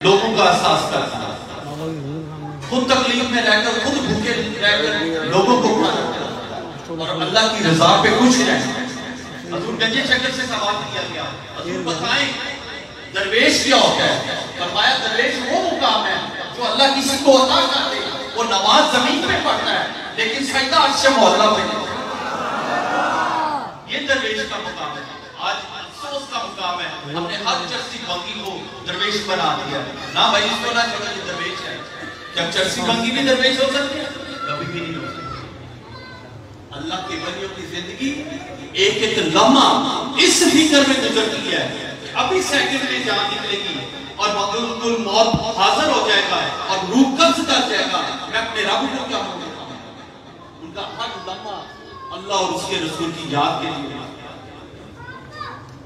لوگوں کا احساس کرنا، خود تکلیف میں رہ کر، خود بھوکے رہ کر لوگوں کو کھانا کھلانا اور اللہ کی رضا پہ خوش رہنا۔ حضور گنجے شکل سے سوال کیا گیا، حضور بتائیں درویش کیا ہوتا ہے؟ فرمایا درویش وہ مقام ہے جو اللہ کسی کو عطا کر دے، وہ نماز زمین پہ پڑھتا ہے لیکن سجدہ عرش مولا پہ نہیں۔ یہ درویش کا مقام ہے۔ آج افسوس کا مقام ہے، ہم نے ہر چرسی بنگی کو درویش بنا دیا۔ نہ بھائی اس کو نہ چھوڑا، یہ درویش ہے۔ کیا چرسی بنگی بھی درویش ہو سکتے ہیں؟ کبھی بھی نہیں ہو سکتے۔ اللہ کے ولیوں کی زندگی ایک ایک لمحہ اس فکر میں گزرتی ہے کہ ابھی سیکنڈ میں جان نکلے گی اور ملک الموت حاضر ہو جائے گا اور روح قبض کر جائے گا، میں اپنے رب کو کیا ہوگا؟ ان کا ہر لمحہ اللہ اور اس کے رسول کی یاد کے لیے۔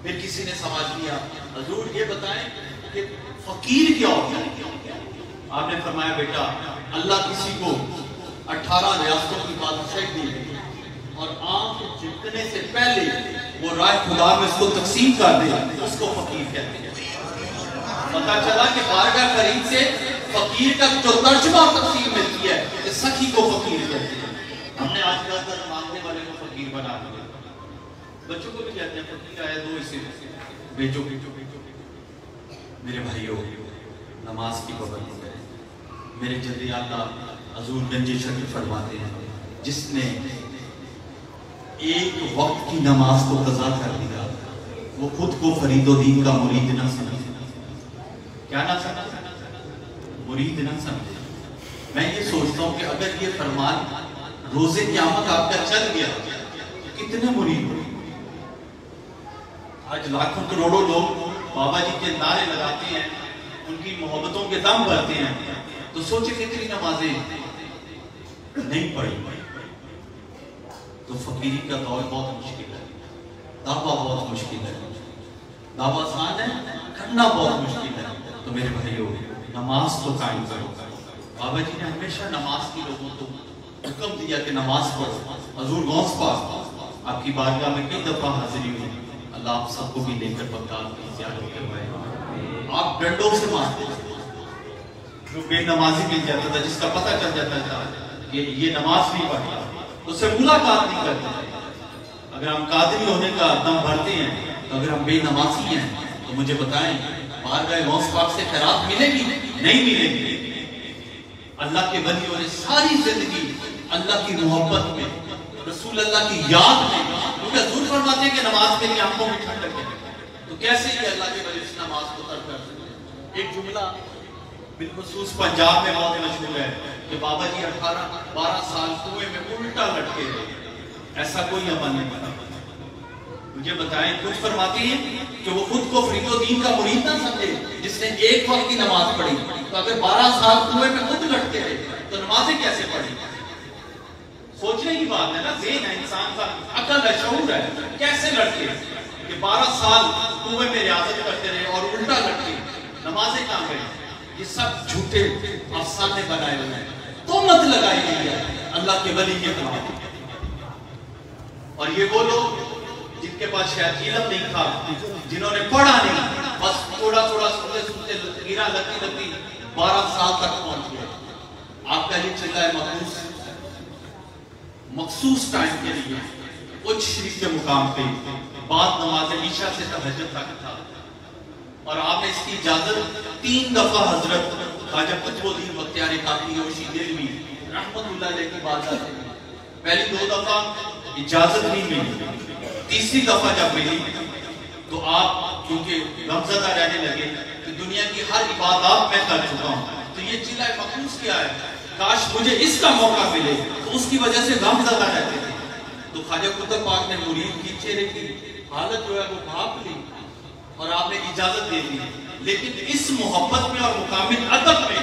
پھر کسی نے سوال کیا، حضور یہ بتائیں کہ فقیر کیا ہوتا ہے؟ آپ نے فرمایا بیٹا اللہ کسی کو 18 ریاستوں کی بادشاہی دی اور آنکھ جھپکنے سے پہلے وہ راہ خدا میں اس کو تقسیم کر دے، اس کو فقیر کہتے ہیں۔ پتہ چلا کہ بارگاہ کریم سے فقیر کا جو ترجمہ تقسیم ملتی ہے کہ سخی کو فقیر کہتے ہیں۔ ہم نے آج کل مانگنے والے کو فقیر بنا دیا، بچوں کو بھی کہتے ہیں فقیر آئے دو اسے بیچو۔ میرے بھائیو نماز کی پابندی کریں۔ میرے جدی آقا حضور گنجی شکل فرماتے ہیں جس نے ایک وقت کی نماز کو قضا کر دیا وہ خود کو فرید و دین کا مرید نہ سمجھے۔ کیا نہ سمجھے؟ مرید نہ سمجھے۔ میں یہ سوچتا ہوں کہ اگر یہ فرمان روز قیامت آپ کا چل گیا کتنے مرید ہوئے؟ آج لاکھوں کروڑوں لوگ بابا جی کے نعرے لگاتے ہیں، ان کی محبتوں کے دم بھرتے ہیں، تو سوچے کتنی نمازیں نہیں پڑھی۔ تو فقیری کا دور بہت مشکل ہے، دعویٰ بہت مشکل ہے، دعویٰ آسان ہے، کرنا بہت مشکل ہے۔ تو میرے بھائیو نماز کو قائم کرو۔ بابا جی نے ہمیشہ نماز کی لوگوں کو حکم دیا کہ نماز پڑھو۔ حضور غوث پاک آپ کی بارگاہ میں کئی دفعہ حاضری ہوئی، اللہ آپ سب کو بھی لے کر بغداد کی زیارت کروائے۔ آپ ڈنڈوں سے مارتے تھے، جو بے نمازی مل جاتا تھا، جس کا پتہ چل جاتا تھا کہ یہ نماز نہیں پڑھتا، اس سے ملاقات نہیں کرتے۔ اگر ہم قادری ہونے کا دم بھرتے ہیں تو اگر ہم بے نمازی ہیں تو مجھے بتائیں بارگاہ غوث پاک سے خیرات ملے گی؟ نہیں ملے گی۔ اللہ کے ولیوں نے ساری زندگی اللہ کی محبت میں، رسول اللہ کی یاد میں، کیونکہ حضور فرماتے ہیں کہ نماز کے لیے آنکھوں میں ٹھنڈک ہے، تو کیسے یہ اللہ کے ولی اس نماز کو ترک کر سکتے؟ ایک جملہ بالخصوص پنجاب میں بہت مشہور ہے کہ بابا جی 12 سال کنویں میں الٹا لٹکے رہے، ایسا کوئی عمل نہیں بنا۔ مجھے بتائیں کچھ فرماتے ہیں کہ وہ خود کو فرید و دین کا مرید نہ سمجھے جس نے ایک وقت کی نماز پڑھی، تو اگر 12 سال کنویں میں خود لٹکے رہے تو نمازیں کیسے پڑھی؟ سوچنے کی بات ہے نا، ذہن ہے انسان کا، عقل ہے، شعور ہے، کیسے لٹکے کہ 12 سال کنویں میں ریاضت کرتے رہے اور الٹا لٹکے، نمازیں کہاں گئی؟ یہ سب جھوٹے افسانے بنائے ہوئے ہیں، تہمت لگائی گئی ہے اللہ کے ولی کے خلاف۔ اور یہ وہ لوگ جن کے پاس شاید علم نہیں تھا، جنہوں نے پڑھا نہیں، بس تھوڑا تھوڑا سنتے سنتے گیرا لگتی لگتی 12 سال تک پہنچ گئے۔ آپ کا یہ چلتا ہے مخصوص ٹائم کے لیے اچ شریف کے مقام پہ بعد نماز عشاء سے تہجد تک تھا، اور آپ نے اس کی اجازت 3 دفعہ حضرت خواجہ قطب الدین بختیار کاکی ہوشی دہلوی رحمت اللہ علیہ کی بارگاہ سے پہلی 2 دفعہ اجازت نہیں ملی، تیسری دفعہ جب ملی تو آپ کیونکہ غمزدہ رہنے لگے کہ دنیا کی ہر عبادات میں کر چکا ہوں، تو یہ چیلہ مخصوص کیا ہے، کاش مجھے اس کا موقع ملے، تو اس کی وجہ سے غمزدہ رہتے تھے۔ تو خواجہ قطب پاک نے مرید کی چہرے کی حالت جو ہے وہ بھاپ لی اور آپ نے اجازت دے دی، لیکن اس محبت میں اور مکامل ادب میں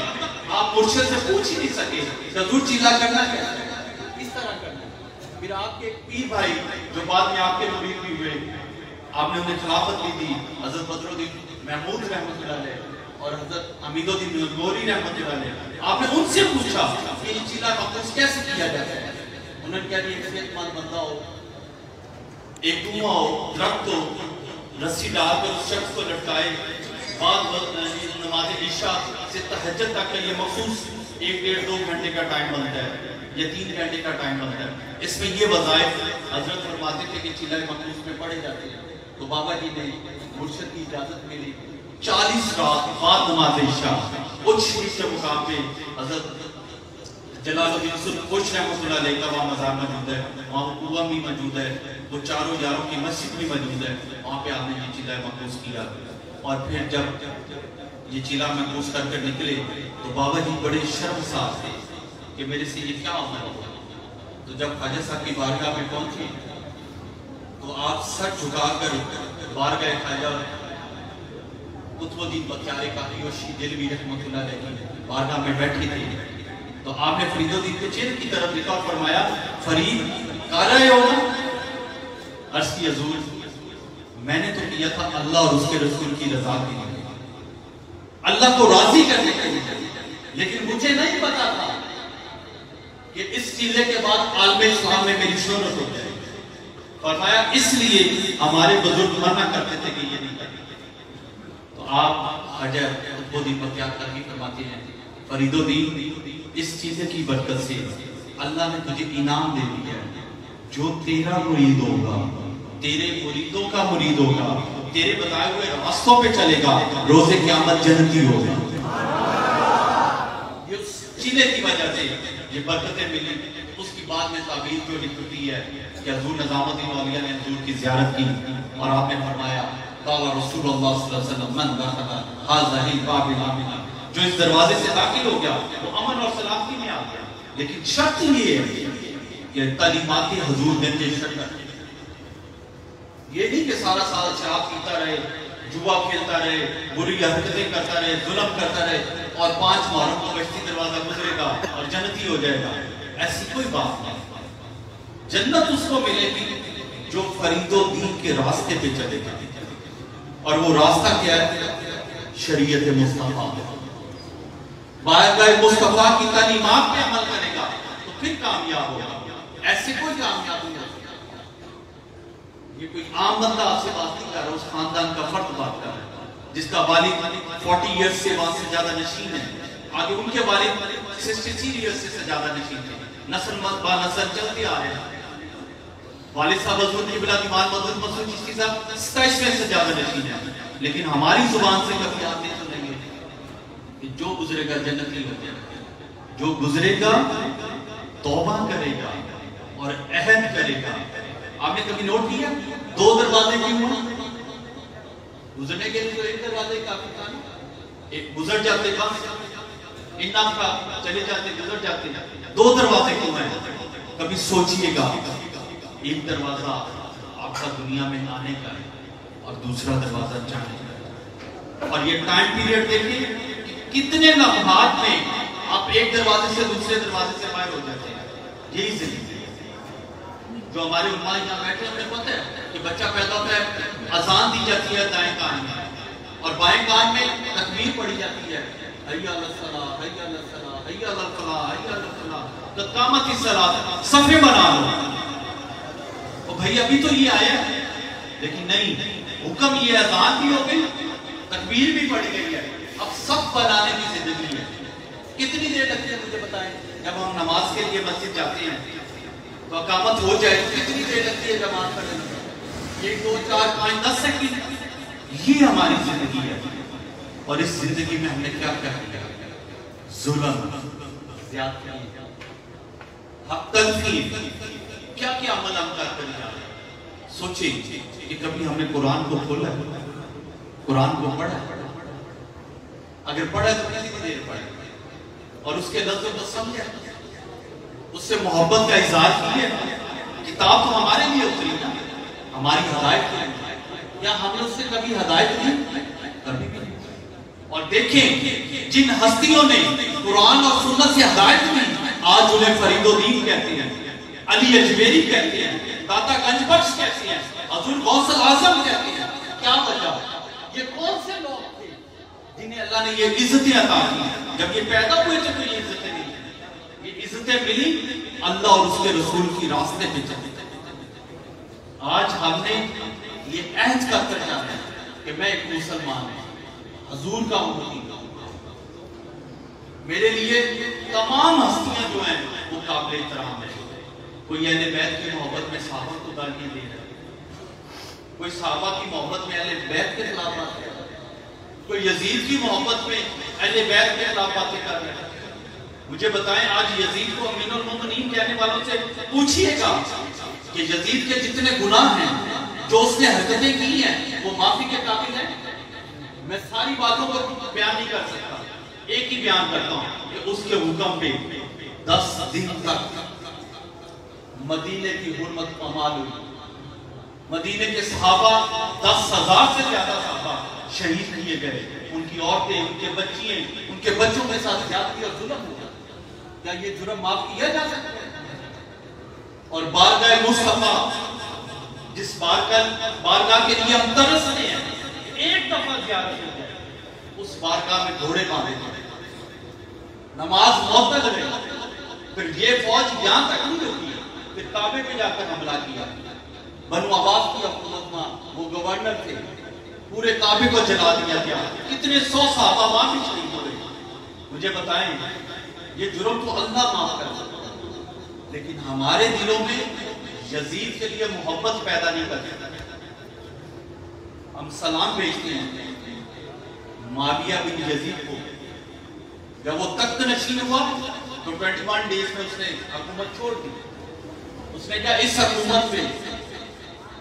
آپ مرشد سے پوچھ ہی نہیں سکے حضور چیلہ کرنا کیا ہے، اس طرح کرنا۔ پھر آپ کے ایک پیر بھائی جو بعد میں آپ کے مرید بھی ہوئے، آپ نے انہیں خلافت دی تھی، حضرت بدرالدین محمود رحمت اللہ علیہ اور حضرت حمید الدین نوری رحمت اللہ علیہ، آپ نے ان سے پوچھا کہ یہ چیلہ مخصوص کیسے کیا جاتا ہے؟ انہوں نے کہا کہ ایک صحت مند بندہ ہو، ایک کنواں ہو، درخت ہو، رسی ڈال کر اس شخص کو لٹکائے، بعد نماز عشاء سے تہجد تک کا یہ مخصوص 1-1.5-2 گھنٹے کا ٹائم بنتا ہے یا 3 گھنٹے کا ٹائم بنتا ہے. اس میں یہ وظائف حضرت فرماتے تھے کہ چلہ مخصوص میں پڑھے جاتے ہیں. تو بابا جی نے مرشد کی اجازت ملی 40 رات بعد نماز عشاء کچھ شریف کے مقام پہ حضرت جلال الدین سلطان رحمۃ اللہ علیہ کا وہاں مزار موجود ہے, وہاں کنواں بھی موجود ہے, وہ چاروں یاروں کی مسجد بھی موجود ہے. وہاں پہ آپ نے یہ چلہ مخصوص کیا. اور پھر جب یہ چلہ مخصوص کر کر نکلے تو بابا جی بڑے شرمسار تھے کہ میرے سے یہ کیا عمل ہوا. تو جب خواجہ صاحب کی بارگاہ میں پہنچے تو آپ سر جھکا کر بارگاہ خواجہ قطب الدین بختیار کاکیوشی دہلوی رحمۃ اللہ علیہ بارگاہ میں بیٹھے تھے. تو آپ نے فرید الدین کے چہرے کی طرف دیکھا اور فرمایا فرید کالا ہے ہونا. عرض کی حضور میں نے تو کیا تھا اللہ اور اس کے رسول کی رضا کے لیے, اللہ کو راضی کرنے کے لیے, لیکن مجھے نہیں پتا تھا کہ اس چیزے کے بعد عالم اسلام میں میری شہرت ہو جائے. فرمایا اس لیے ہمارے بزرگ منع کرتے تھے کہ یہ نہیں کرتے. تو آپ حجر قطب الدین بختیار کاکی فرماتے ہیں فرید الدین اس چیزیں کی برکت سے اللہ نے تجھے انعام دے دیا ہے. جو تیرا مرید ہوگا, تیرے مریدوں کا مرید ہوگا, تیرے بتائے ہوئے راستوں پہ چلے گا, روز قیامت جنتی ہوگا. یہ اس چیزیں کی وجہ سے یہ برکتیں ملی. اس کی بعد میں تعبیر جو لکھتی ہے کہ حضور نظام الدین اولیاء نے حضور کی زیارت کی اور آپ نے فرمایا قال رسول اللہ صلی اللہ علیہ وسلم من دخل هذا الباب آمنا, جو اس دروازے سے داخل ہو گیا وہ امن اور سلامتی میں آ گیا. لیکن شرط یہ ہے کہ تعلیمات حضور نے شرط یہ نہیں کہ سارا سال شراب پیتا رہے, جوا کھیلتا رہے, بری حرکتیں کرتا رہے, ظلم کرتا رہے اور 5 محرم کو بہشتی دروازہ گزرے گا اور جنتی ہو جائے گا. ایسی کوئی بات نہیں. جنت اس کو ملے گی جو فرید الدین کے راستے پہ چلے گا. اور وہ راستہ کیا ہے؟ شریعت مصطفیٰ. بارگاہ مصطفیٰ کی تعلیمات پہ عمل کرے گا تو پھر کامیاب ہوگا. ایسے کوئی کامیاب نہیں ہوگا. یہ کوئی عام بندہ آپ سے بات نہیں کر رہا, اس خاندان کا فرد بات کر رہا ہے جس کا والد 40 ایئرز سے وہاں سے زیادہ نشین ہے. آگے ان کے والد 63 ایئرز سے زیادہ نشین ہے. نسل با نسل چلتے آ رہے ہیں. والد صاحب حضور قبلہ دیوان مدد مسعود چشتی صاحب 27 سے زیادہ نشین ہے. لیکن ہماری زبان سے کبھی آپ نے سنا نہیں کہ جو گزرے گا جنتی ہو جائے گا, جو گزرے گا توبہ کرے گا اور عہد کرے گا. آپ نے کبھی نوٹ کیا 2 دروازے کیوں ہیں؟ گزرنے کے لیے تو ایک دروازے کافی تھا. ایک گزر جاتے کا انعام کا چلے جاتے گزر جاتے. 2 دروازے کیوں ہیں؟ کبھی سوچئے گا. ایک دروازہ آپ کا دنیا میں آنے کا ہے اور دوسرا دروازہ جانے کا ہے. اور یہ ٹائم پیریڈ دیکھیں کتنے لمحات میں آپ ایک دروازے سے دوسرے دروازے سے باہر ہو جاتے ہیں. یہی زندگی جو ہمارے علماء یہاں بیٹھے ہمیں پتہ ہے کہ بچہ پیدا ہوتا ہے, اذان دی جاتی ہے دائیں کان میں اور بائیں کان میں تکبیر پڑھی جاتی ہے حی علی الصلاۃ حی علی الصلاۃ حی علی الفلاح حی علی الفلاح, قد قامت الصلاۃ, صفے بنا لو. اور بھائی ابھی تو یہ آیا ہے, لیکن نہیں, حکم یہ اذان بھی ہو گئی, تکبیر بھی پڑھی گئی ہے, اب سب بنانے کی زندگی ہے. کتنی دیر لگتی ہے مجھے بتائیں. جب ہم نماز کے لیے مسجد جاتے ہیں تو اقامت ہو جائے کتنی دیر لگتی ہے جماعت کرنے میں؟ 1 2 4 5 10 سیکنڈ. یہ ہماری زندگی ہے. اور اس زندگی میں ہم نے کیا کیا کیا؟ ظلم, زیادتی, حق تلفی, کیا کیا عمل ہم کر کر جا رہے ہیں. سوچیں کہ کبھی ہم نے قرآن کو کھولا ہے, قرآن کو پڑھا ہے؟ اگر پڑھا ہے تو کتنی دیر پڑھا اور اس کے لفظوں کو سمجھا, اس سے محبت کا اظہار کیا. کتاب تو ہمارے لیے اتری نا, ہماری ہدایت کی, یا ہم نے اس سے کبھی ہدایت کی؟ کبھی بھی. اور دیکھیں جن ہستیوں نے قرآن اور سنت سے ہدایت کی آج انہیں فرید الدین کہتے ہیں, علی اجمیری کہتے ہیں, داتا گنج بخش کہتے ہیں, حضور غوث الاعظم کہتے ہیں. کیا وجہ؟ یہ کون سے لوگ تھے جنہیں اللہ نے یہ عزتیں عطا کی؟ جب یہ پیدا ہوئے تھے تو یہ عزتیں نہیں, یہ عزتیں ملی اللہ اور اس کے رسول کی راستے پہ چلے. آج ہم نے یہ عہد کر کر جانا ہے کہ میں ایک مسلمان ہوں, حضور کا امتی، میرے لیے تمام ہستیاں جو ہیں وہ قابل احترام ہے۔ کوئی اہل بیت کی محبت میں صحابہ کو گالیاں دے رہا ہے، کوئی صحابہ کی محبت میں اہل بیت کے خلاف باتیں کر رہا ہے، کوئی یزید کی محبت میں اہل بیت کے خلاف باتیں کر رہا ہے۔ مجھے بتائیں آج یزید کو امین المومنین کہنے والوں سے پوچھئے گا کہ یزید کے جتنے گناہ ہیں جو اس نے حرکتیں کی ہیں وہ معافی کے قابل ہیں؟ میں ساری باتوں کو بیان نہیں کر سکتا، ایک ہی بیان کرتا ہوں کہ اس کے حکم پہ 10 دن تک مدینے کی حرمت پامال ہوئی۔ مدینے کے صحابہ 10,000 سے زیادہ صحابہ شہید کیے گئے، ان کی عورتیں، ان کے بچیاں، ان کے بچوں کے ساتھ زیادتی اور ظلم ہوا۔ کیا یہ جرم معاف کیا جا سکتا ہے؟ اور بارگاہ مصطفیٰ، جس بارگاہ کے لیے ہم ترستے ہیں، ایک دفعہ زیارت ہو جائے، اس بارگاہ میں گھوڑے باندھے گئے، نماز معطل رہی، پھر یہ فوج یہاں تک نہیں ہوتی، پھر کعبے پہ جا کر حملہ کیا۔ بنو عباس کی حکومت میں وہ گورنر تھے، پورے کعبے کو جلا دیا گیا، کتنے 100 صحابہ وہاں بھی شہید ہوئے۔ مجھے بتائیں یہ جرم تو اللہ معاف کر سکتا ہے، لیکن ہمارے دلوں میں یزید کے لیے محبت پیدا نہیں کرتے۔ ہم سلام بھیجتے ہیں معاویہ بن یزید کو، جب وہ تخت نشین ہوا تو 21 ڈیز میں اس نے حکومت چھوڑ دی۔ اس نے کہا اس حکومت میں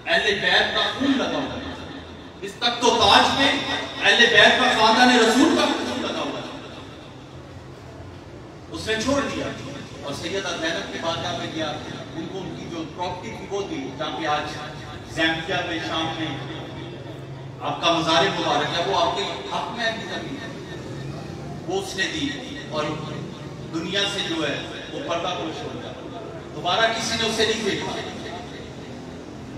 اہل بیت کا خون لگا ہوا ہے، اس تخت و تاج میں اہل بیت کا خاندان رسول کا خون لگا ہوا ہے۔ اس نے چھوڑ دیا اور سیدہ زینب کی بارگاہ میں گیا، ان کو ان کی جو پراپرٹی تھی وہ دی، جہاں پہ آج زیمبیا میں، شام میں آپ کا مزار مبارک ہے، وہ آپ کے حق میں کی زمین، وہ اس نے دی، اور دنیا سے جو ہے وہ پردہ پوش ہو گیا، دوبارہ کسی نے اسے نہیں دیکھا۔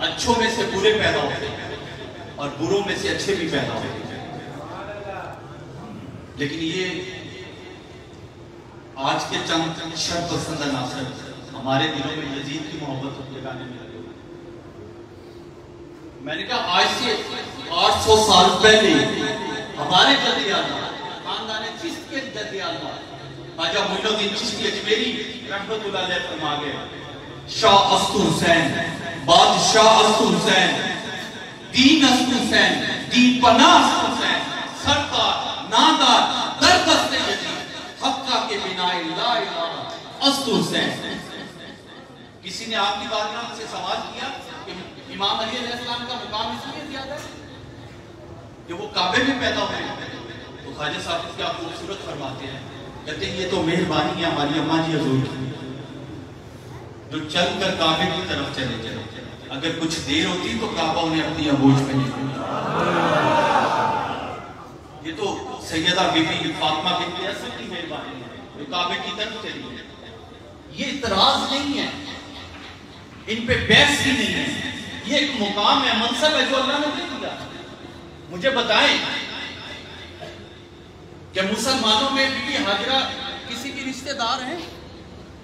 اچھوں میں سے برے پیدا ہوتے ہیں اور بروں میں سے اچھے بھی پیدا ہوتے ہیں، لیکن یہ آج کے چند شر پسند عناصر ہمارے دلوں میں یزید کی محبت کو جگانے میں لگے ہوئے۔ میں نے کہا آج سے 800 سال پہلے ہمارے جد اعلیٰ، خاندان چشت کے جد اعلیٰ خواجہ معین الدین چشتی اجمیری رحمت اللہ علیہ فرما گئے، شاہ اسد حسین، بادشاہ اسد حسین، دین اسد حسین، دین پناہ اسد حسین، سردار نادار در دست یزید، حقہ کے بنا لا الہ اسد حسین۔ کسی نے آپ کی بارگاہ سے سوال کیا کہ امام علی علیہ السلام کا مقام اس لیے زیادہ ہے کہ وہ کعبے میں پیدا ہوئے ہیں؟ تو خواجہ صاحب کیا خوبصورت فرماتے ہیں، کہتے ہیں یہ تو مہربانی ہے ہماری اماں جی حضور کی، جو چل کر کعبے کی طرف چلے جائے، اگر کچھ دیر ہوتی تو کعبہ انہیں اپنی آغوش میں نہیں۔ یہ تو سیدہ بی بی فاطمہ بنت اسد کی مہربانی ہے جو کعبے کی طرف چلی ہے۔ یہ اعتراض نہیں ہے، ان پہ بحث بھی نہیں ہے، یہ ایک مقام ہے، منصب ہے جو اللہ نے دے دیا۔ مجھے بتائیں کہ مسلمانوں میں بی بی ہاجرہ کسی کی رشتہ دار ہیں؟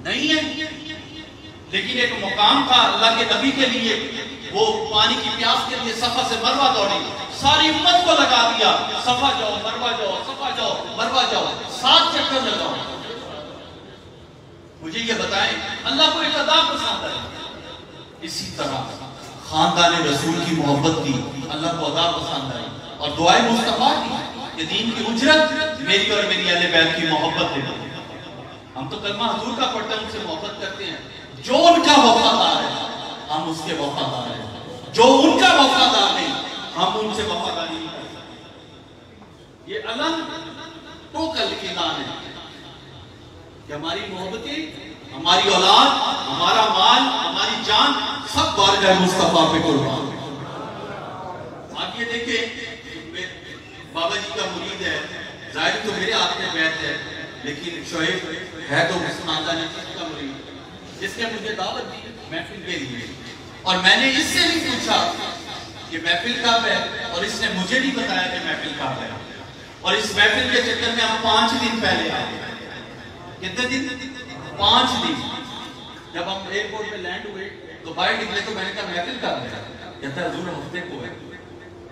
نہیں ہے، لیکن ایک مقام تھا اللہ کے نبی کے لیے، وہ پانی کی پیاس کے لیے صفا سے مروہ دوڑی، ساری امت کو لگا دیا، صفا جاؤ مروہ جاؤ، صفا جاؤ مروہ جاؤ، 7 چکر لگاؤ۔ مجھے یہ بتائیں اللہ کو ایک ادا پسند ہے، اسی طرح خاندان رسول کی محبت کی اللہ کو ادا پسند ہے، اور دعائے مصطفیٰ کی کہ دین کی اجرت میری اور میری اہل بیت کی محبت دے۔ ہم تو کلمہ حضور کا پڑھتے ہیں، ان سے محبت کرتے ہیں، جو ان کا وفادار ہے ہم اس کے وفادار ہیں، جو ان کا وفادار نہیں ہم ان سے وفاداری نہیں کر سکتے۔ یہ علم ٹوکل اعلان ہے کہ ہماری محبتیں، ہماری اولاد، ہمارا مال، ہماری جان سب بارگاہ مصطفیٰ پہ قربان۔ آپ یہ دیکھیں بابا جی کا مرید ہے، ظاہر تو میرے ہاتھ میں بیعت ہے، لیکن شعیب ہے تو اس خاندان کا مرید، جس نے مجھے دعوت دی محفل کے لیے، اور میں نے اس سے نہیں پوچھا کہ محفل کب ہے، اور اس نے مجھے نہیں بتایا کہ محفل کب ہے، اور اس محفل کے چکر میں ہم 5 دن پہلے آئے۔ کتنے دن؟ 5 دن۔ جب ہم ایئرپورٹ پہ لینڈ ہوئے تو باہر نکلے تو میں نے کہا محفل کب ہے؟ کہتا ہے حضور ہفتے کو ہے۔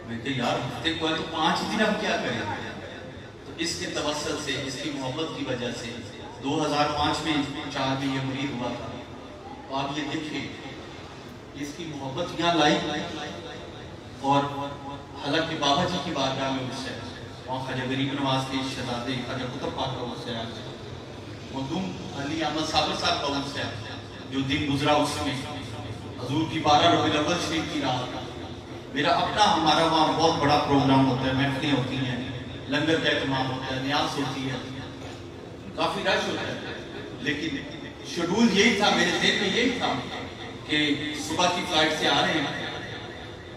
میں کہا یار ہفتے کو ہے تو 5 دن ہم کیا کریں؟ اس کے توسل سے، اس کی محبت کی وجہ سے 2005 میں 4 میں یہ مرید ہوا تھا. تو آپ یہ دیکھیں اس کی محبت یہاں لائی، اور حالانکہ بابا جی کی بارگاہ میں اس سے وہاں خواجہ غریب نواز کے شہزادے خواجہ قطب پاک کا اس سے مخدوم علی احمد صابر صاحب کا اس سے جو دن گزرا اس میں حضور کی 12 ربیع الاول شریف کی رات. میرا اپنا ہمارا وہاں بہت بڑا پروگرام ہوتا ہے، محفلیں ہوتی ہیں، لنگر کا اہتمام ہوتا ہے، نیاز ہوتی ہے، کافی رش ہوتا ہے. لیکن شیڈول یہی تھا، میرے ذہن میں یہی تھا کہ صبح کی فلائٹ سے آ رہے ہیں،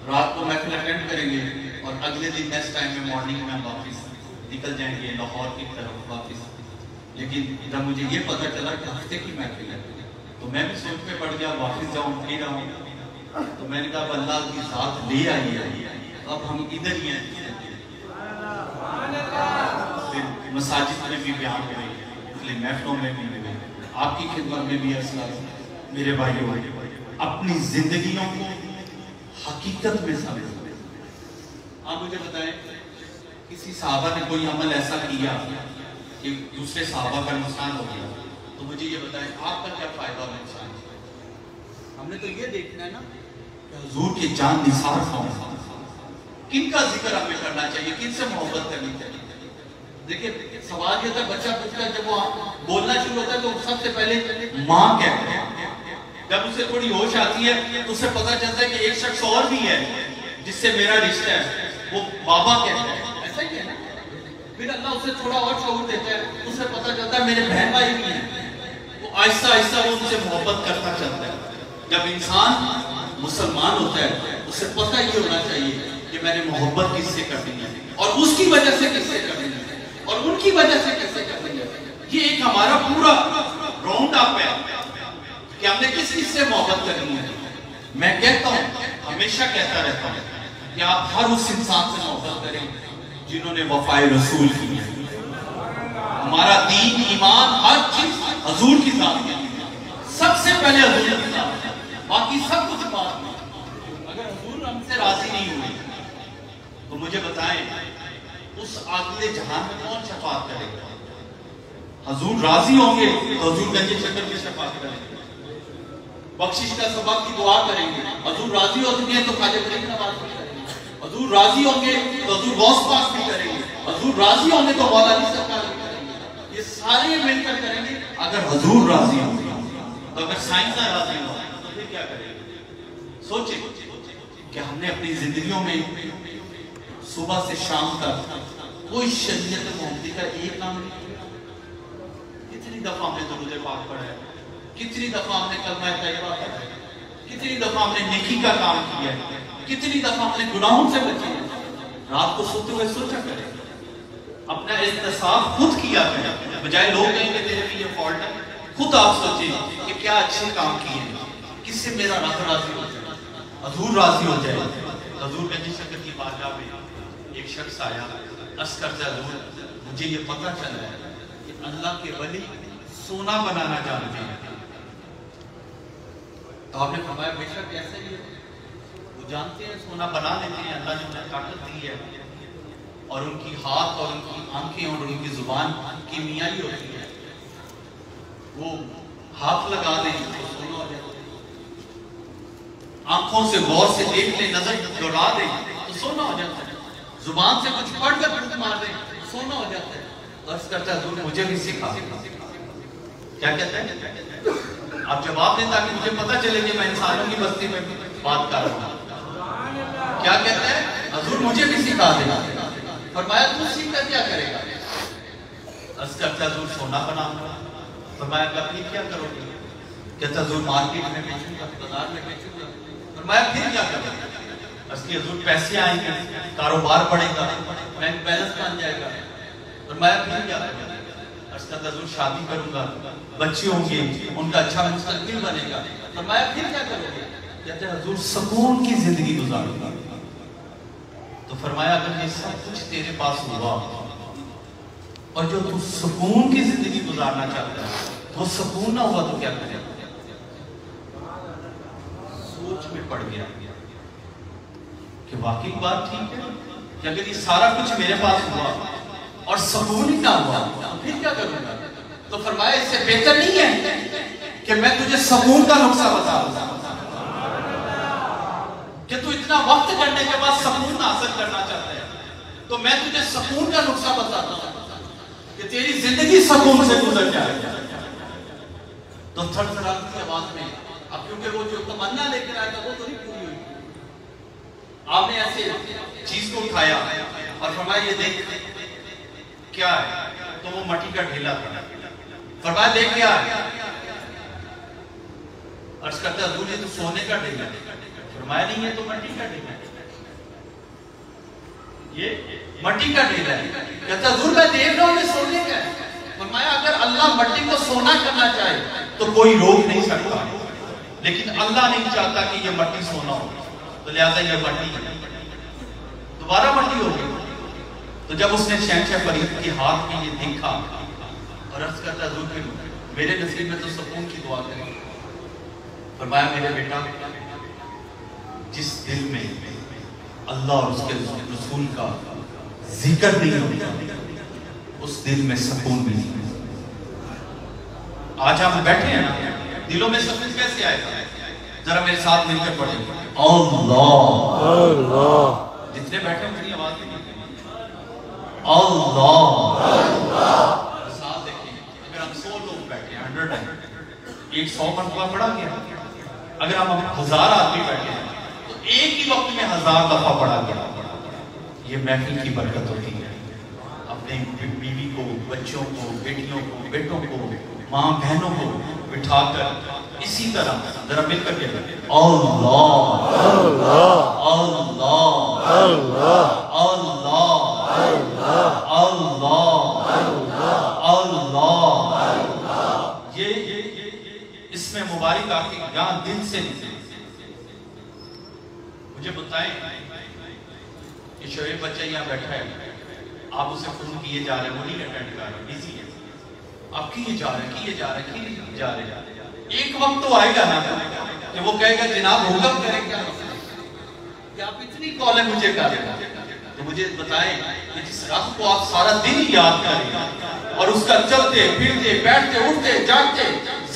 رات کو محفل اٹینڈ کریں گے، اور اگلے دن نیکسٹ ٹائم میں مارننگ میں واپس نکل جائیں گے لاہور کی طرف واپس. لیکن جب مجھے یہ پتہ چلا کہ ہفتے کی محفل ہے تو میں بھی سوچ میں پڑ گیا واپس جاؤں پھر آؤں. تو میں نے کہا اللہ کی ذات لے آئی ہے، اب ہم ادھر ہی ہیں. پھر مساجد میں بھی بیان ہوئے، محفلوں میں بھی ہوئے، آپ کی خدمت میں بھی ایسا. میرے بھائیوں اپنی زندگیوں کو حقیقت میں سمجھیں. آپ مجھے بتائیں کسی صحابہ نے کوئی عمل ایسا کیا کہ دوسرے صحابہ کا نقصان ہو گیا، تو مجھے یہ بتائیں آپ کا کیا فائدہ اور نقصان؟ ہم نے تو یہ دیکھنا ہے نا کہ حضور کے جان نثار کون، کن کا ذکر ہمیں کرنا چاہیے، کن سے محبت کرنی چاہیے. دیکھیں سوال یہ تھا، بچہ پوچھتا ہے جب وہ بولنا شروع ہوتا ہے تو سب سے پہلے ماں کہتے ہیں. جب اسے تھوڑی ہوش آتی ہے تو اسے پتہ چلتا ہے کہ ایک شخص اور بھی ہے جس سے میرا رشتہ ہے، وہ بابا کہتا ہے. ایسا ہی ہے نا. پھر اللہ اسے تھوڑا اور شعور دیتا ہے، اسے پتہ چلتا ہے میرے بہن بھائی بھی ہیں. وہ آہستہ آہستہ وہ ان سے محبت کرتا چلتا ہے. جب انسان مسلمان ہوتا ہے اسے پتہ یہ ہونا چاہیے کہ میں نے محبت کس سے کرنی ہے، اور اس کی وجہ سے کس سے کرنی ہے، اور ان کی وجہ سے کس سے کرنی ہے. یہ ایک ہمارا پورا راؤنڈ اپ ہے کہ ہم نے کس سے محبت کرنی ہے. میں کہتا ہوں، ہمیشہ کہتا رہتا ہوں کہ آپ ہر اس انسان سے محبت کریں جنہوں نے وفائے رسول کی ہے. ہمارا دین، ایمان، ہر چیز حضور کی ذات ہے. سب سے پہلے حضور کی ذات ہے، باقی سب کچھ بات نہیں. اگر حضور ہم سے راضی نہیں ہوئی تو مجھے بتائیں اس اگلے جہان میں کون شفاعت کرے گا؟ حضور راضی ہوں گے تو حضور گنج شکر کی شفاعت کریں گے، بخشش کا سبب کی دعا کریں گے. حضور راضی ہوں گے تو خواجہ غریب نواز بھی کریں گے. حضور راضی ہوں گے تو حضور غوث پاک بھی کریں گے. حضور راضی ہوں گے تو مولا علی سرکار بھی کریں گے. یہ سارے مل کر کریں گے اگر حضور راضی ہوں گے. تو اگر سائنسداں راضی ہوں تو پھر کیا کریں گے؟ سوچیں کہ ہم نے اپنی زندگیوں میں صبح سے شام تک کوئی شریعت محمدی کا ایک کام نہیں کیا. کتنی دفعہ ہم نے درود پاک پڑھا ہے، کتنی دفعہ ہم نے کلمہ طیبہ پڑھا ہے، کتنی دفعہ ہم نے نیکی کا کام کیا ہے، کتنی دفعہ ہم نے گناہوں سے بچے ہیں. رات کو سوتے ہوئے سوچا کریں، اپنا احتساب خود کیا کریں، بجائے لوگ کہیں کہ تیرے بھی یہ فالٹ ہے. خود آپ سوچیں کہ کیا اچھے کام کیے ہیں، کس سے میرا رب راضی ہو جائے، حضور راضی ہو جائے. حضور گنج شکر کی بارگاہ میں ایک شخص آیا، عرض کرتا ہے حضور مجھے یہ پتہ چلا ہے کہ اللہ کے ولی سونا بنانا جانتے ہیں. تو آپ نے فرمایا بے شک ایسا ہی ہے، وہ جانتے ہیں سونا بنا لیتے ہیں. اللہ نے انہیں طاقت دی ہے، اور ان کی ہاتھ اور ان کی آنکھیں اور ان کی زبان کیمیائی ہوتی ہے. وہ ہاتھ لگا دیں تو سونا ہو جاتا ہے، آنکھوں سے غور سے دیکھ لیں، نظر دوڑا دیں تو سونا ہو جاتا ہے، زبان سے کچھ پڑھ کر پھوک مار دیں سونا ہو جاتا ہے. عرض کرتا ہے حضور مجھے بھی سکھا. کیا کہتا ہے؟ آپ جواب دیں تاکہ مجھے پتہ چلے کہ میں انسانوں کی بستی میں بات کر رہا ہوں. کیا کہتا ہے؟ حضور مجھے بھی سکھا دیں. فرمایا تو سیکھ کر کیا کرے گا؟ عرض کرتا ہے حضور سونا بناؤں گا. فرمایا کہ پھر کیا کرو گے؟ کہتا ہے حضور مارکیٹ میں بیچوں گا، بازار میں بیچوں گا. فرمایا پھر کیا کرو گے؟ عرض کی حضور پیسے آئیں گے، کاروبار بڑھے گا، بینک بیلنس بن جائے گا. فرمایا پھر کیا کرو گے؟ عرض کرتا ہے حضور شادی کروں گا، بچے ہوں گے، ان کا اچھا مستقبل بنے گا. فرمایا پھر کیا کرو گے؟ کہتے ہیں حضور سکون کی زندگی گزاروں گا. تو فرمایا اگر یہ سب کچھ تیرے پاس ہوا اور جو تو سکون کی زندگی گزارنا چاہتا ہے وہ سکون نہ ہوا تو کیا کرے؟ سوچ میں پڑ گیا کہ واقعی بات ٹھیک ہے کہ اگر یہ سارا کچھ میرے پاس ہوا اور سکون ہی نہ ہوا پھر کیا کروں گا؟ تو فرمایا اس سے بہتر نہیں ہے کہ میں تجھے سکون کا نقصہ بتا دوں کہ تو اتنا وقت کرنے کے بعد سکون حاصل کرنا چاہتا ہے، تو میں تجھے سکون کا نقصہ بتاتا ہوں کہ تیری زندگی سکون سے گزر جائے. تو تھڑ تھڑاتی کی آواز میں اب کیونکہ وہ جو تمنا لے کر آیا تھا وہ تو نہیں پوری ہوئی. آپ نے ایسے چیز کو اٹھایا اور فرمایا یہ دیکھ کیا ہے؟ تو وہ مٹی کا ڈھیلا تھا. فرمایا دیکھ کیا ہے؟ عرض کرتا ہے حضور یہ تو سونے کا ڈھیلا ہے. فرمایا نہیں ہے تو مٹی کا ڈھیلا ہے. یہ مٹی کا ڈھیلا ہے. کہتا ہے حضور میں دیکھ رہا ہوں یہ سونے کا ہے. فرمایا اگر اللہ مٹی کو سونا کرنا چاہے تو کوئی روک نہیں سکتا، لیکن اللہ نہیں چاہتا کہ یہ مٹی سونا ہو، تو لہذا یہ مٹی دوبارہ مٹی ہو گئی. تو جب اس نے شہنشاہ فرید کے ہاتھ میں یہ دیکھا اور عرض کرتا ہے حضور میرے نصیب میں تو سکون کی دعا کریں. فرمایا میرے بیٹا جس دل میں اللہ اور اس کے رسول کا ذکر نہیں ہوتا اس دل میں سکون بھی نہیں. آج ہم بیٹھے ہیں نا، دلوں میں سکون کیسے آئے گا؟ ذرا میرے ساتھ مل کر پڑھیں اللہ اللہ. جتنے بیٹھے ہیں میری آواز نہیں اللہ اللہ. ساتھ دیکھیں اگر ہم 100 لوگ بیٹھے ہیں 100 ہیں، 100 مرتبہ پڑھا گیا. اگر ہم 1000 آدمی بیٹھے ہیں تو ایک ہی وقت میں 1000 دفعہ پڑھا گیا. یہ محفل کی برکت ہوتی ہے. اپنے بیوی کو، بچوں کو، بیٹیوں کو، بیٹوں کو، ماں بہنوں کو بٹھا کر اسی طرح ذرا مل کر کے اللہ اللہ اللہ اللہ اللہ اللہ. یہ اس میں مبارک آپ کی جان دل سے مجھے بتائیں کہ شعیب بچہ یہاں بیٹھا ہے، آپ اسے فون کیے جا رہے ہیں، وہ نہیں اٹینڈ کر رہے، بیزی ہے. آپ کیے جا رہے ہیں. ایک وقت تو آئے گا نا کہ وہ کہے گا جناب حکم کریں کیا کہ آپ اتنی کالیں مجھے کر رہے ہیں. تو مجھے بتائیں کہ جس رب کو آپ سارا دن یاد کریں اور اس کا چلتے پھرتے بیٹھتے اٹھتے جاگتے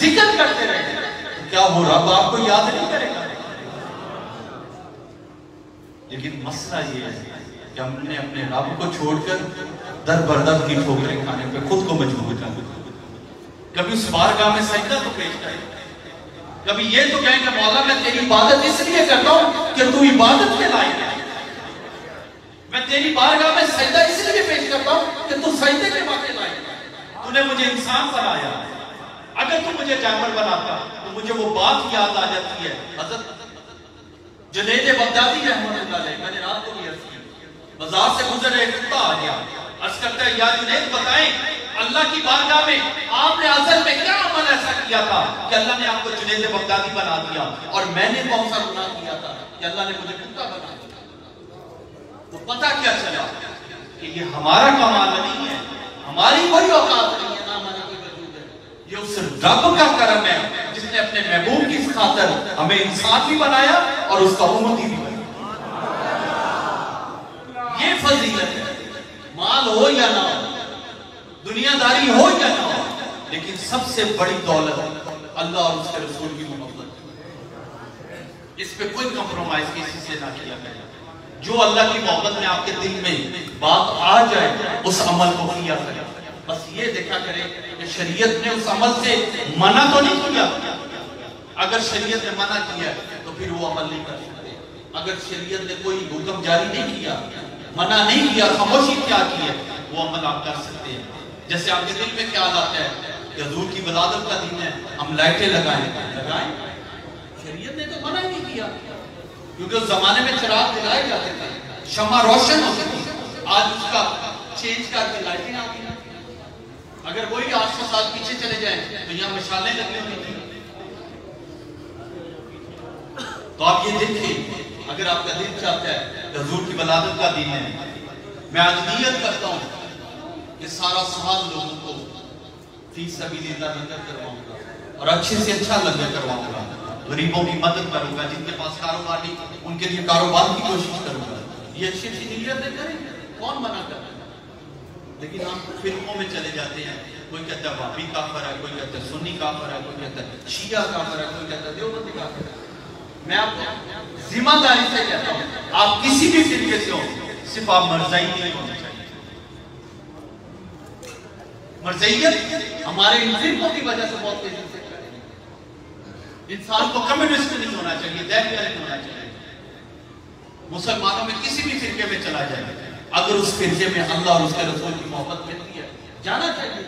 ذکر کرتے رہتے، کیا وہ رب آپ کو یاد نہیں کرے گا؟ لیکن مسئلہ یہ ہے کہ ہم نے اپنے رب کو چھوڑ کر در بردر کی ٹھوکریں کھانے پہ خود کو مجبور کر دیا. کبھی اس بارگاہ میں سجدہ تو پیش کریں، کبھی یہ تو کہیں کہ مولا میں تیری عبادت اس لیے کرتا ہوں کہ تو عبادت کے لائق ہے. میں تیری بارگاہ میں سجدہ اس لیے پیش کرتا ہوں کہ تو سجدے کے واقع لائق ہے. تو نے مجھے انسان بنایا. اگر تو مجھے جانور بناتا تو مجھے وہ بات یاد آ جاتی ہے. حضرت جنید بغدادی رحمۃ اللہ علیہ، میں نے رات کو بھی عرض کی، بازار سے گزر رہے کتا آ گیا، عرض کرتا ہے یا جنید بتائیں اللہ کی بارگاہ میں آپ نے ازل میں کیا عمل ایسا کیا تھا کہ اللہ نے آپ کو جنید بغدادی بنا دیا، اور میں نے کون سا گناہ کیا تھا کہ اللہ نے مجھے کتا بنا دیا؟ تو پتہ کیا چلا کہ یہ ہمارا کمال نہیں ہے، ہماری کوئی اوقات نہیں ہے، نہ ہماری کوئی وجود ہے. یہ اس رب کا کرم ہے جس نے اپنے محبوب کی خاطر ہمیں انسان بھی بنایا اور اس کا امتی بھی بنایا. یہ فضیلت ہے. مال ہو یا نہ ہو، دنیا داری ہو یا نہ ہو، لیکن سب سے بڑی دولت اللہ اور اس کے رسول کی محبت. اس پہ کوئی کمپرومائز کسی سے نہ کیا گیا. جو اللہ کی محبت میں آپ کے دل میں بات آ جائے اس عمل کو کیا کرے. بس یہ دیکھا کرے کہ شریعت نے اس عمل سے منع تو نہیں کیا. اگر شریعت نے منع کیا تو پھر وہ عمل نہیں کر سکتے. اگر شریعت نے کوئی حکم جاری نہیں کیا، منع نہیں کیا، خاموشی کیا کی ہے، وہ عمل آپ کر سکتے ہیں. جیسے آپ کے دل میں خیال آتا ہے کہ حضور کی ولادت کا دن ہے، ہم لائٹیں لگائیں. شریعت نے تو منع ہی نہیں کیا، کیونکہ اس زمانے میں چراغ جلائے جاتے تھے، شمع روشن ہوتی تھی. آج اس کا چینج کر کے لائٹیں آ گئی. اگر وہی 800 سال پیچھے چلے جائیں تو یہاں مشالیں لگنے ہوئی تھی. تو آپ یہ دیکھیں، اگر آپ کا دل چاہتا ہے کہ حضور کی ولادت کا دن ہے، میں آج نیت کرتا ہوں کہ سارا سال لوگوں کو فی سبیل اللہ لنگر کرواؤں گا اور اچھے سے اچھا لنگر کرواؤں گا. غریبوں کی مدد کروں گا، جن کے پاس کاروبار نہیں ان کے لیے کاروبار کی کوشش کروں گا. یہ اچھی اچھی نیت کریں، کون منع کرتا ہے؟ لیکن ہم فرقوں میں چلے جاتے ہیں، کوئی کہتا ہے وہابی کافر ہے، کوئی کہتا ہے سنی کافر ہے، کوئی کہتا ہے شیعہ کافر ہے، کوئی کہتا ہے دیوبندی کافر ہے۔ میں آپ کو ذمہ داری سے کہتا ہوں، آپ کسی بھی فرقے سے ہو، صرف آپ مرزائی نہیں ہونا چاہیے۔ مرزائیت ہمارے ان فرقوں کی وجہ سے بہت تیزی سے انسان کو کمیونسٹ نہیں ہونا چاہیے، دیکھ نہیں ہونا چاہیے۔ مسلمانوں میں کسی بھی فرقے میں چلا جائے، اگر اس فرقے میں اللہ اور اس کے رسول کی محبت ملتی ہے جانا چاہیے۔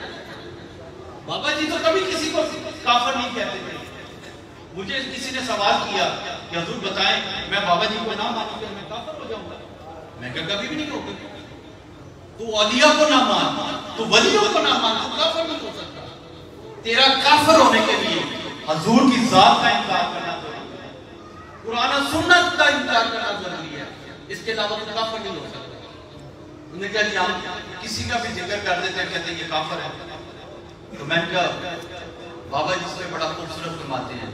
بابا جی تو کبھی کسی کو کافر نہیں کہتے تھے۔ مجھے کسی نے سوال کیا کہ حضور بتائیں میں بابا جی کو نہ مانوں کہ میں کافر ہو جاؤں گا؟ میں کہا کبھی بھی نہیں ہوگا۔ تو اولیاء کو نہ مان، تو ولیوں کو نہ مان، تو کافر نہیں ہو سکتا۔ تیرا کافر ہونے کے لیے حضور کی ذات کا انکار کرنا ضروری ہے، قرآن و سنت کا انکار کرنا ضروری ہے، اس کے علاوہ تو کافر نہیں ہو سکتا۔ انہوں نے کہا جی ہم کسی کا بھی ذکر کر دیتے ہیں، کہتے ہیں یہ کافر ہے۔ تو میں نے کہا بابا جی سے بڑا خوبصورت فرماتے ہیں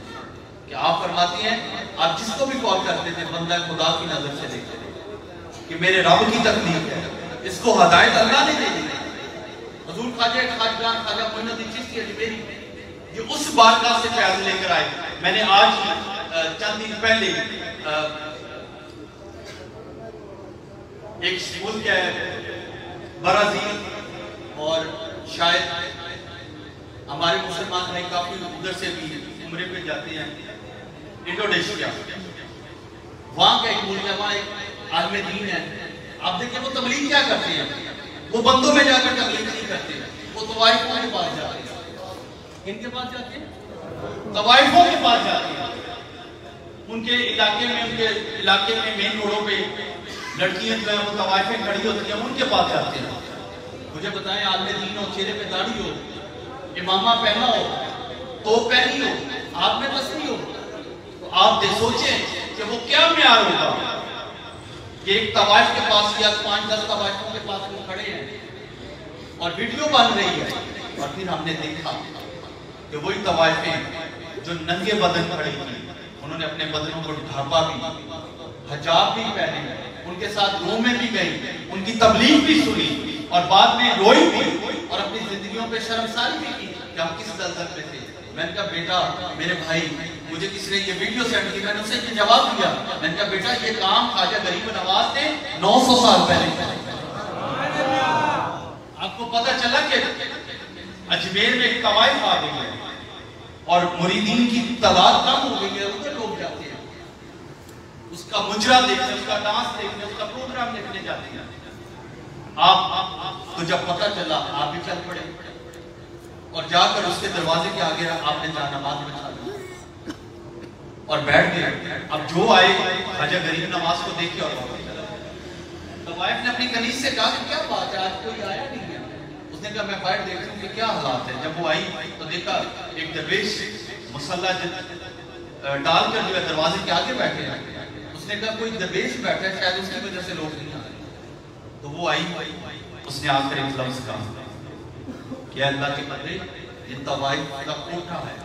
کہ آپ فرماتی ہیں آپ جس کو بھی کال کرتے تھے بندہ خدا کی نظر سے دیکھتے تھے کہ میرے رب کی تکلیف ہے، اس کو ہدایت اللہ نے دے دی۔ حضور خواجہ خواجگان خواجہ معین الدین چشتی اجمیری یہ اس بارگاہ سے فیض لے کر آئے۔ میں نے آج چند دن پہلے ایک ملک ہے برازیل، اور شاید ہمارے مسلمان بھائی کافی ادھر سے بھی عمرے پہ جاتے ہیں، انڈونیشیا، وہاں کا ایک ملک ہے، وہاں ایک عالم دین ہے۔ آپ دیکھیں وہ تبلیغ کیا کرتے ہیں، وہ بندوں میں جا کر تبلیغ نہیں کرتے، وہ طوائفوں کے پاس جاتے ہیں۔ کن کے پاس جاتے ہیں؟ طوائفوں کے پاس جاتے ہیں۔ ان کے علاقے میں مین روڈوں پہ لڑکیاں جو ہیں وہ طوائفیں کھڑی ہوتی ہیں، ان کے پاس جاتے ہیں۔ مجھے بتائیں عالم دین ہو، چہرے پہ داڑھی ہو، امامہ پہنا ہو، توپ پہنی ہو، ہاتھ میں تسبیح ہو، تو آپ سوچیں کہ وہ کیا معیار ہوگا کہ ایک طوائف کے پاس یا 5-10 طوائفوں کے پاس وہ کھڑے ہیں اور ویڈیو بن رہی ہے، اور پھر ہم نے دیکھا کہ وہی طوائفیں جو ننگے بدن کھڑی تھی، انہوں نے اپنے بدنوں کو ڈھانپا بھی، حجاب بھی پہنے، ان کے ساتھ روم میں بھی گئی، ان کی تبلیغ بھی سنی، اور بعد میں روئی بھی، اور اپنی زندگیوں پہ شرمساری بھی کی کہ ہم کس دلدل میں تھے۔ میں نے کہا بیٹا میرے بھائی، مجھے کس نے یہ ویڈیو سینڈ کی، میں نے اسے یہ جواب دیا، میں نے کہا بیٹا یہ کام خواجہ غریب نواز نے 900 سال پہلے کیا۔ آپ کو پتہ چلا کہ اجمیر میں ایک طوائف آ گئی ہے اور مریدین کی تعداد کم ہو گئی ہے، ادھر لوگ جاتے ہیں اس کا مجرا دیکھنے، اس کا ڈانس دیکھنے، اس کا پروگرام دیکھنے جاتے ہیں۔ آپ تو جب پتہ چلا آپ بھی چل پڑے اور جا کر اس کے دروازے کے آگے آپ نے جان نماز بچھا دی اور بیٹھ گئے۔ اب جو آئے خواجہ غریب نواز کو دیکھے اور واپس چلا گیا۔ طوائف نے اپنی کنیز سے کہا کہ کیا بات ہے آج کوئی آیا نہیں ہے؟ اس نے کہا میں باہر دیکھ رہا ہوں کہ کیا حالات ہے۔ جب وہ آئی تو دیکھا ایک درویش مصلی ڈال کر جو ہے دروازے کے آگے بیٹھے ہیں۔ اس نے کہا کوئی درویش بیٹھا ہے، شاید اس کی وجہ سے لوگ نہیں آ رہے۔ تو وہ آئی، اس نے آ کر ایک لفظ کہا کہ اللہ کے بندے یہ طوائف کا کوٹھا ہے،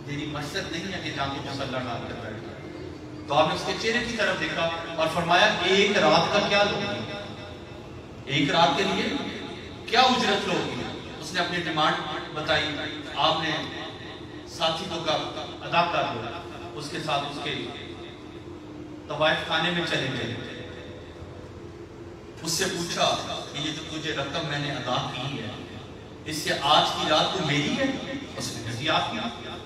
تیری مسجد نہیں ہے کہ جہاں تو مصلی ڈال کر بیٹھے۔ تو آپ نے اس کے چہرے کی طرف دیکھا اور فرمایا ایک رات کا کیا لوگی، ایک رات کے لیے کیا اجرت لوگی؟ اس نے اپنی ڈیمانڈ بتائی، آپ نے ساتھی کو کہا ادا کر دو، اس کے ساتھ اس کے طوائف خانے میں چلے گئے۔ اس سے پوچھا کہ یہ جو تجھے رقم میں نے ادا کی ہے اس سے آج کی رات تو میری ہے؟ اس نے کہا جی آپ کی،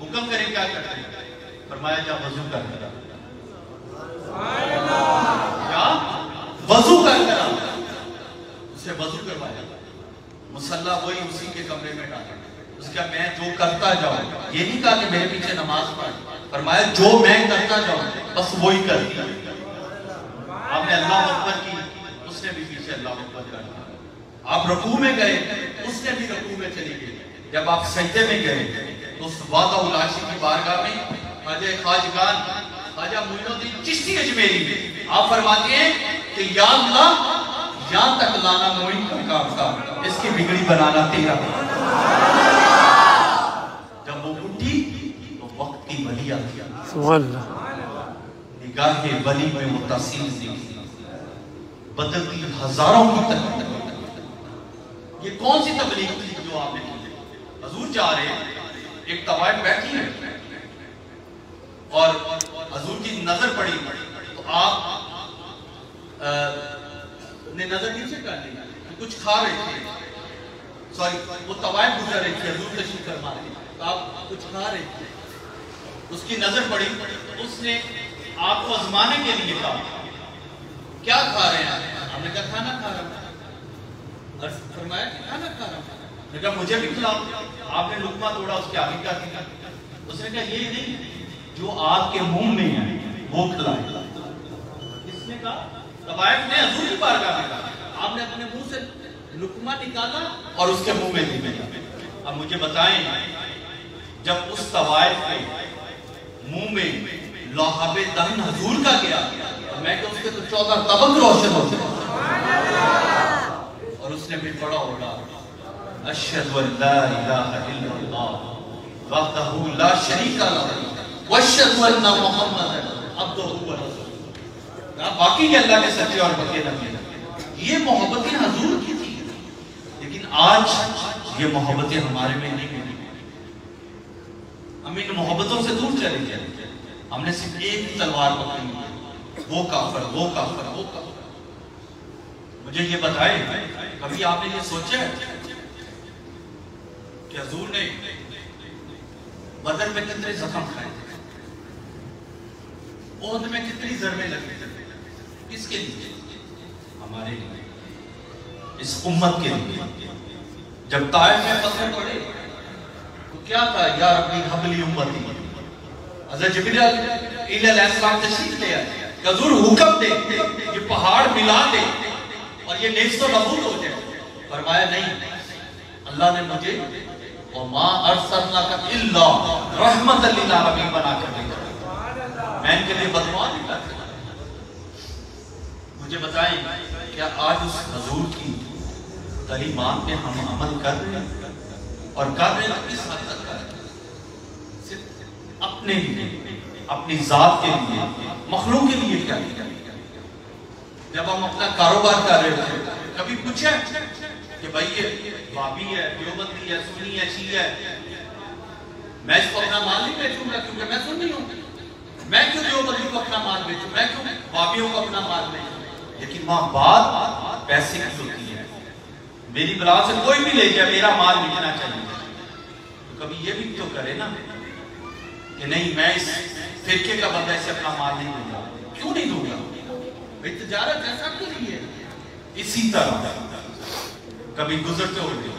حکم کریں کیا کرتے ہیں؟ فرمایا جا وضو کر کر کیا وضو کر کر اسے وضو کروایا، مصلی وہی اسی کے کمرے میں ڈالا۔ اس کا میں جو کرتا جاؤں، یہ نہیں کہا کہ میرے پیچھے نماز پڑھ، فرمایا جو میں کرتا جاؤں بس وہی کرتی۔ آپ نے اللہ اکبر کی، اس نے بھی پیچھے اللہ اکبر کر دیا۔ آپ رکوع میں گئے، اس نے بھی رکوع میں چلی گئی۔ جب آپ سجدے میں گئے تو اس وعدہ العاشی کی بارگاہ میں خواجہ خواجگان خواجہ معین الدین چشتی اجمیری میں آپ فرماتے ہیں کہ یا اللہ یہاں تک لانا معین کا کام تھا، اس کی بگڑی بنانا تیرا۔ جب وہ اٹھی تو وقت کی ولی آتی، نگاہ ولی میں متصل دیکھی، بدلتی ہزاروں کی تک یہ کون سی تبلیغ تھی جو آپ نے کی؟ حضور جا رہے ہیں، ایک طوائف بیٹھی ہے اور حضور کی نظر پڑی تو آپ نے نظر نیچے کر لی، کچھ کھا رہے تھے، سوری وہ طوائف گزر رہی تھی، حضور تشریف فرما رہے تو آپ کچھ کھا رہے تھے، اس کی نظر پڑی، اس نے آپ کو آزمانے کے لیے کہا کیا کھا رہے ہیں؟ آپ نے کہا کھانا کھا رہا ہوں، فرمایا کہ کھانا کھا رہا ہوں، نے کہا مجھے بھی کھلاؤ، آپ نے لقمہ توڑا، اس کے آگے کیا کیا؟ اس نے کہا یہ نہیں جو آپ کے منہ میں ہے وہ کھلائے۔ کس نے کہا؟ طوائف نے حضور کی بارگاہ میں کہا، آپ نے اپنے منہ سے لقمہ نکالا اور اس کے منہ میں دیا۔ اب مجھے بتائیں جب اس طوائف کے منہ میں لہاب دہن حضور کا گیا، میں کہ اس کے تو 14 طبق روشن ہوتے اور اس نے بھی پڑھا ہوگا اشہد ان لا الہ الا اللہ وحدہ لا شریک لہ واشہد ان محمد عبدہ ورسولہ۔ باقی یہ اللہ کے سچے اور پکے نبی ہیں، یہ محبتیں حضور کی تھی، لیکن آج یہ محبتیں ہمارے میں نہیں ہیں، ہم ان محبتوں سے دور چلے گئے، ہم نے صرف ایک تلوار پکڑی ہے، وہ کافر، وہ کافر، وہ کافر۔ مجھے یہ بتائیں کبھی آپ نے یہ سوچا ہے کہ حضور نے بدر میں کتنے زخم کھائے تھے، احد میں کتنی ضربیں لگی تھے؟ کس کے لیے؟ ہمارے لیے، اس امت کے لیے۔ جب طائف میں پتھر پڑے تو کیا تھا؟ یا ربی حبلی امتی، حضرت جبریل علیہ السلام تشریف لے آئے کہ حضور حکم دے یہ پہاڑ ملا دے اور یہ نیست و نابود ہو جائے۔ فرمایا نہیں، اللہ نے مجھے وَمَا أَرْسَلْنَاكَ إِلَّا رَحْمَةً لِلْعَالَمِينَ بنا کر دیا، میں ان کے لیے بددعا نہیں کرتا۔ مجھے بتائیں کیا آج اس حضور کی تعلیمات پہ ہم عمل کر رہے ہیں؟ اور کر رہے ہیں کس حد تک کر رہے ہیں؟ صرف اپنے لیے، اپنی ذات کے لیے، مخلوق کے لیے کیا کیا؟ جب ہم اپنا کاروبار کر رہے ہیں کبھی پوچھیں کہ بھائی یہ وہابی ہے، دیوبندی ہے، سنی ہے، شیعہ ہے، میں اس کو اپنا مال نہیں بیچوں گا کیونکہ میں سنی ہوں، میں کیوں دیوبندی کو اپنا مال بیچوں، میں کیوں وہابیوں کو اپنا مال بیچوں؟ لیکن وہاں بات پیسے کی ہوتی ہے، میری بلا سے کوئی بھی لے جائے میرا مال بکنا چاہیے، تو کبھی یہ بھی تو کرے نا کہ نہیں میں اس فرقے کا بندہ اسے اپنا مال نہیں دوں گا، کیوں نہیں دوں گا؟ بھئی تجارت ایسا کیوں نہیں ہے؟ اسی طرح کبھی گزرتے ہوئے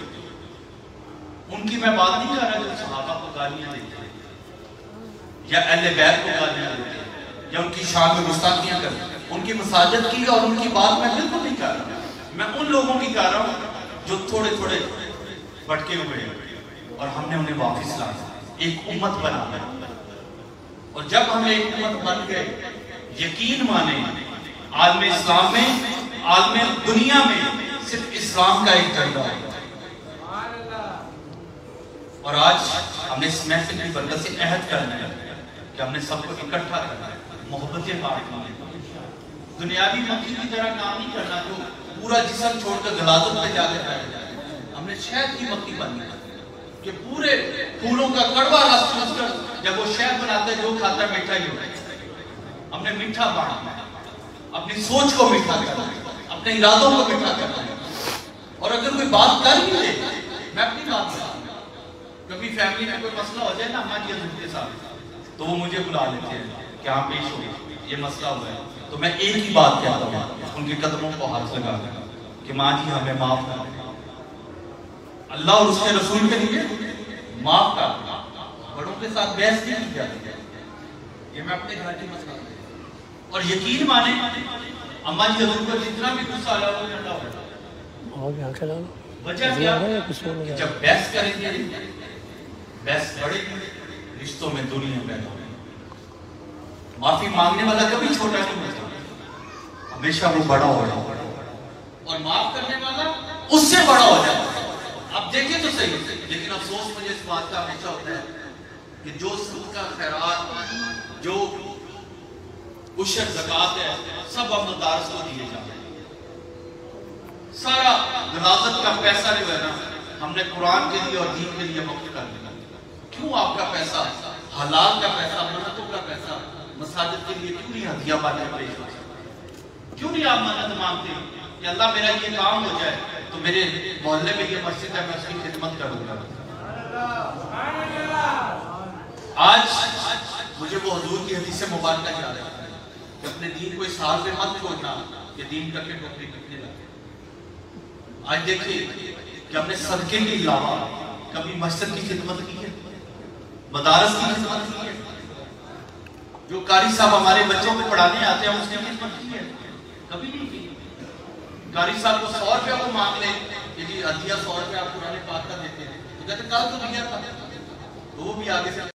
ان کی میں بات نہیں کر رہا جو صحابہ کو گالیاں دیتے ہیں یا اہل بیت کو گالیاں دیتے ہیں یا ان کی شان میں گستاخیاں کرتے ہیں، ان کی مساجد کی اور ان کی بات میں بالکل نہیں کر رہا، میں ان لوگوں کی کر رہا ہوں جو تھوڑے تھوڑے بھٹکے ہوئے ہیں اور ہم نے انہیں واپس لایا، ایک امت بنا ہے۔ اور جب ہم ایک امت بن گئے، یقین مانے عالم اسلام میں، عالم دنیا میں صرف اسلام کا ایک جھنڈا ہے، اور آج ہم نے اس محفل کی برکت سے عہد کرنا ہے کہ ہم نے سب کو اکٹھا کرنا ہے، محبتیں بانٹنا ہے، دنیاوی مکھی کی طرح کام نہیں کرنا جو پورا جسم چھوڑ کر غلاظت پہ جا کر بیٹھ جائے۔ ہم نے شہد کی مکھی بننا ہے کہ پورے پھولوں کا کڑوا رس چوس کر جب وہ شہد بناتا ہے جو کھاتا ہے میٹھا ہی ہوتا ہے۔ ہم نے میٹھا بانٹنا ہے، اپنی سوچ کو میٹھا کرنا ہے، اپنے ارادوں کو میٹھا کرنا ہے، اور اگر کوئی بات کر بھی لے میں اپنی بات کروں، کبھی فیملی میں کوئی مسئلہ ہو جائے نا ہمارے حضور کے ساتھ تو وہ مجھے بلا لیتے ہیں کہ آپ پیش ہو یہ مسئلہ ہوا ہے، تو میں ایک ہی بات کہتا ہوں، ان کے قدموں کو ہاتھ لگا کہ ماں جی ہمیں معاف کر دیں، اللہ اور اس کے رسول کے لیے معاف کر دیں، بڑوں کے ساتھ بحث نہیں کی جاتی ہے، یہ میں اپنے گھر کی مسئلہ ہوں۔ اور یقین مانے اماں جی حضور پر جتنا بھی غصہ آیا وہ ٹھنڈا ہو جائے، وجہ کیا کہ جب بحث کریں گے بحث بڑے رشتوں میں دنیا پیدا ہوگی، معافی مانگنے والا کبھی چھوٹا نہیں ہوتا، ہمیشہ وہ بڑا ہو جائے اور معاف کرنے والا اس سے بڑا ہو جائے۔ اب دیکھیں تو صحیح، لیکن افسوس مجھے اس بات کا ہمیشہ ہوتا ہے کہ جو صدقہ خیرات، جو عشر زکوٰۃ ہے، سب اب مدارس کو دیے جاتے ہیں، سارا غلاظت کا پیسہ جو ہے نا ہم نے قرآن کے لیے اور دین کے لیے وقف کر دیا. کیوں آپ کا پیسہ، حلال کا پیسہ، منتوں کا پیسہ مساجد کے لیے کیوں نہیں ہدیہ بانے پیش ہوتا؟ کیوں نہیں آپ منت مانگتے کہ اللہ میرا یہ کام ہو جائے تو میرے محلے میں یہ مسجد ہے میں اس کی خدمت کروں گا. آج مجھے وہ حضور کی حدیث مبارکہ یاد ہے کہ اپنے دین کو اس حال پہ مت چھوڑنا کہ دین کر کے ٹوکری کرنے لگے. آج دیکھیے کہ ہم نے صدقے کے علاوہ کبھی مسجد کی خدمت کی ہے، مدارس کی خدمت کی ہے، جو قاری صاحب ہمارے بچوں کو پڑھانے آتے ہیں اس کی خدمت کی ہے؟ کبھی نہیں کی. قاری صاحب کو 100 روپیہ کو مانگ لیں کہ جی ہدیہ 100 روپیہ آپ قرآن پاک کا دیتے ہیں تو کہتے کل تو دیا تھا، تو وہ بھی آگے سے